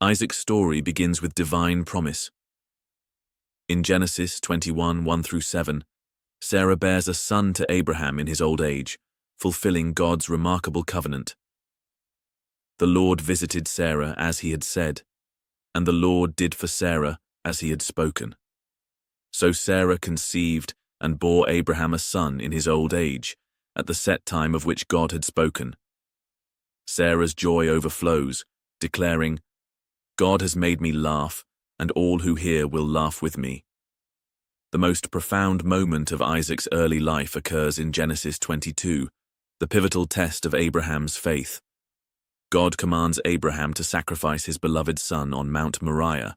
Isaac's story begins with divine promise. In Genesis 21, 1-7, Sarah bears a son to Abraham in his old age, fulfilling God's remarkable covenant. The Lord visited Sarah as he had said, and the Lord did for Sarah as he had spoken. So Sarah conceived and bore Abraham a son in his old age, at the set time of which God had spoken. Sarah's joy overflows, declaring, "God has made me laugh, and all who hear will laugh with me." The most profound moment of Isaac's early life occurs in Genesis 22, the pivotal test of Abraham's faith. God commands Abraham to sacrifice his beloved son on Mount Moriah.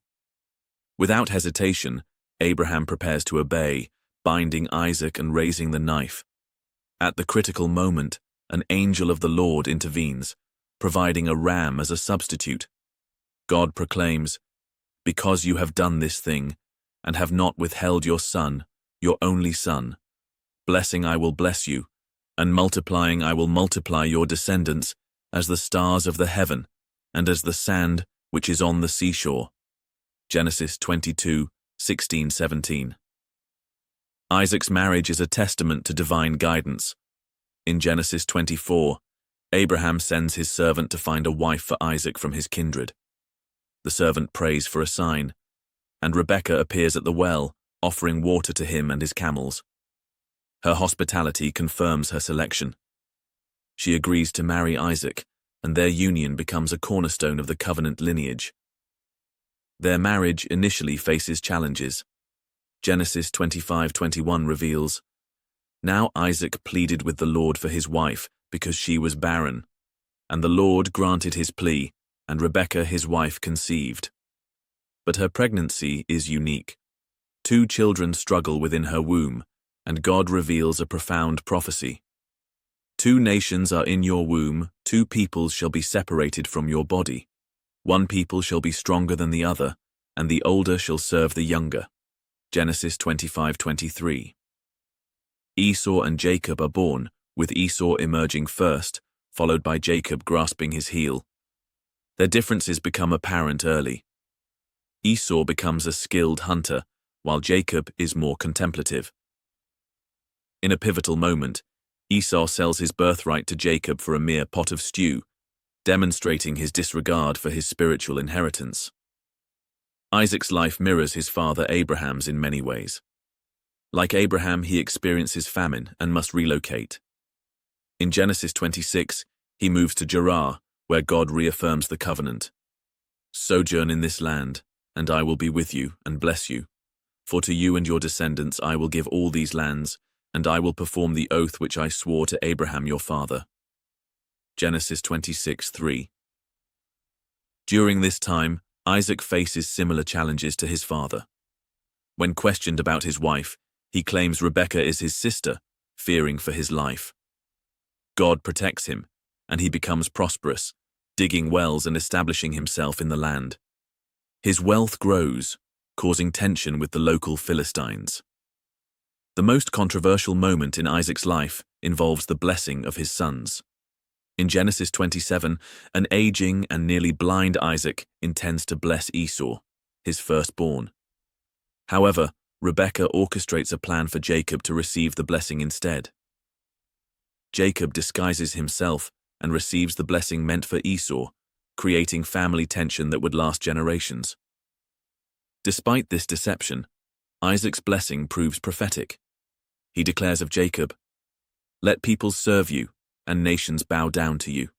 Without hesitation, Abraham prepares to obey, binding Isaac and raising the knife. At the critical moment, an angel of the Lord intervenes, providing a ram as a substitute. God proclaims, "Because you have done this thing, and have not withheld your son, your only son, blessing I will bless you, and multiplying I will multiply your descendants as the stars of the heaven, and as the sand which is on the seashore." Genesis 22, 16-17. Isaac's marriage is a testament to divine guidance. In Genesis 24, Abraham sends his servant to find a wife for Isaac from his kindred. The servant prays for a sign, and Rebekah appears at the well, offering water to him and his camels. Her hospitality confirms her selection. She agrees to marry Isaac, and their union becomes a cornerstone of the covenant lineage. Their marriage initially faces challenges. Genesis 25:21 reveals, "Now Isaac pleaded with the Lord for his wife because she was barren, and the Lord granted his plea, and Rebekah his wife conceived." But her pregnancy is unique. 2 children struggle within her womb, and God reveals a profound prophecy. 2 nations are in your womb, 2 peoples shall be separated from your body. 1 people shall be stronger than the other, and the older shall serve the younger. Genesis 25:23. Esau and Jacob are born, with Esau emerging first, followed by Jacob grasping his heel. Their differences become apparent early. Esau becomes a skilled hunter, while Jacob is more contemplative. In a pivotal moment, Esau sells his birthright to Jacob for a mere pot of stew, demonstrating his disregard for his spiritual inheritance. Isaac's life mirrors his father Abraham's in many ways. Like Abraham, he experiences famine and must relocate. In Genesis 26, he moves to Gerar, where God reaffirms the covenant. "Sojourn in this land, and I will be with you and bless you. For to you and your descendants I will give all these lands, and I will perform the oath which I swore to Abraham your father." Genesis 26:3. During this time, Isaac faces similar challenges to his father. When questioned about his wife, he claims Rebekah is his sister, fearing for his life. God protects him, and he becomes prosperous, digging wells and establishing himself in the land. His wealth grows, causing tension with the local Philistines. The most controversial moment in Isaac's life involves the blessing of his sons. In Genesis 27, an aging and nearly blind Isaac intends to bless Esau, his firstborn. However, Rebekah orchestrates a plan for Jacob to receive the blessing instead. Jacob disguises himself and receives the blessing meant for Esau, creating family tension that would last generations. Despite this deception, Isaac's blessing proves prophetic. He declares of Jacob, "Let peoples serve you, and nations bow down to you.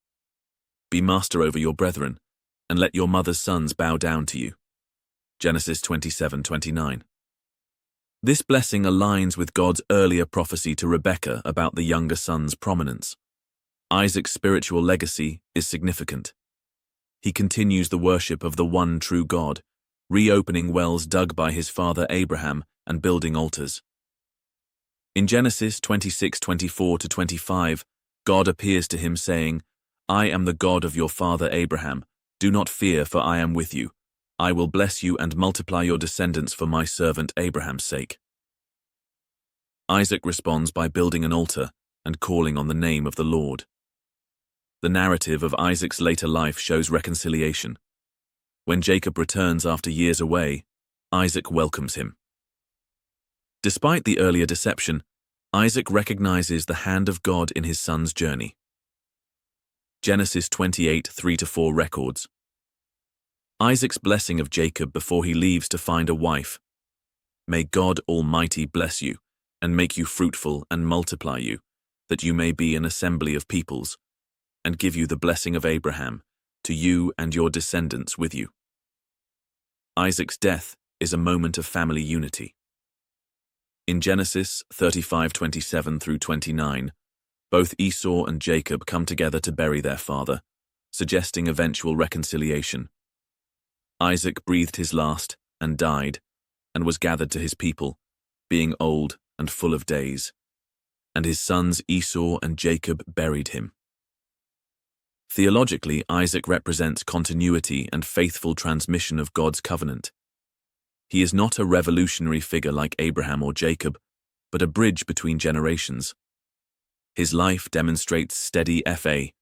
Be master over your brethren, and let your mother's sons bow down to you." Genesis 27:29. This blessing aligns with God's earlier prophecy to Rebekah about the younger son's prominence. Isaac's spiritual legacy is significant. He continues the worship of the one true God, reopening wells dug by his father Abraham and building altars. In Genesis 26:24-25, God appears to him saying, "I am the God of your father Abraham. Do not fear, for I am with you. I will bless you and multiply your descendants for my servant Abraham's sake." Isaac responds by building an altar and calling on the name of the Lord. The narrative of Isaac's later life shows reconciliation. When Jacob returns after years away, Isaac welcomes him. Despite the earlier deception, Isaac recognizes the hand of God in his son's journey. Genesis 28, 3-4 records Isaac's blessing of Jacob before he leaves to find a wife. May God Almighty bless you, and make you fruitful and multiply you, that you may be an assembly of peoples, and give you the blessing of Abraham, to you and your descendants with you. Isaac's death is a moment of family unity. In Genesis 35:27-29, both Esau and Jacob come together to bury their father, suggesting eventual reconciliation. Isaac breathed his last and died, and was gathered to his people, being old and full of days. And his sons Esau and Jacob buried him. Theologically, Isaac represents continuity and faithful transmission of God's covenant. He is not a revolutionary figure like Abraham or Jacob, but a bridge between generations. His life demonstrates steady faith